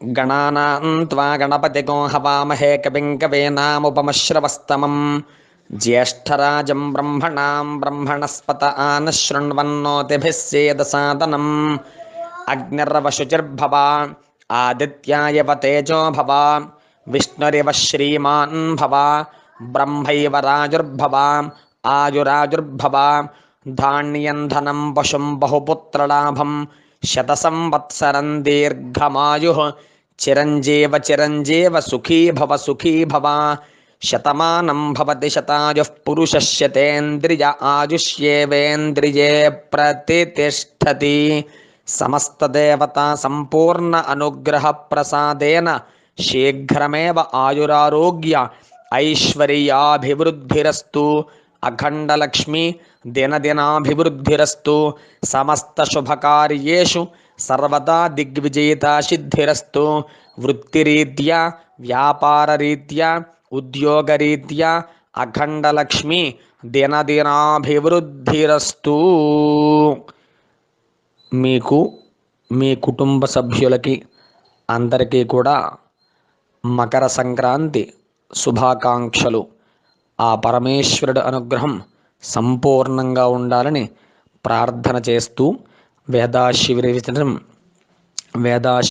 गणानां त्वा गणपतिगो हवामहे कविं कवीनामुपमश्रवस्तमं ज्येष्ठराजं ब्रह्मणां ब्रह्मणस्पत आनशृण्वन्नोतिभिः सेदसादनम् अग्निर्वशुचिर्भव आदित्यायव तेजो भव विष्णुरिव श्रीमान् भव ब्रह्मैव राजुर्भव आयुराजुर्भव धान्यं धनं पशुं बहुपुत्रलाभं शतसंवत्सरं दीर्घमायुः चिरञ्जीव चिरञ्जीव सुखी भव शतमानं भवति शतायुः पुरुषस्य शतेन्द्रिय आयुष्येवेन्द्रिये प्रतितिष्ठति समस्तदेवता संपूर्ण अनुग्रह प्रसादेन शीघ्रमेव आयुरारोग्य ऐश्वर्याभिवृद्धिरस्तु अखण्डलक्ष्मी दिनदिनाभिवृद्धिरस्तु समस्तशुभकार्येषु सर्वदा दिग्विजयिता सिद्धिरस्तु वृत्तिरीत्या व्यापाररीत्या उद्योगरीत्या अखण्डलक्ष्मी दिनदिनाभिवृद्धिरस्तु। మీకు మీ కుటుంబ సభ్యులకి అందరికీ కూడా మకర సంక్రాంతి శుభాకాంక్షలు. ఆ పరమేశ్వరుడి అనుగ్రహం సంపూర్ణంగా ఉండాలని ప్రార్థన చేస్తూ వేదాశివ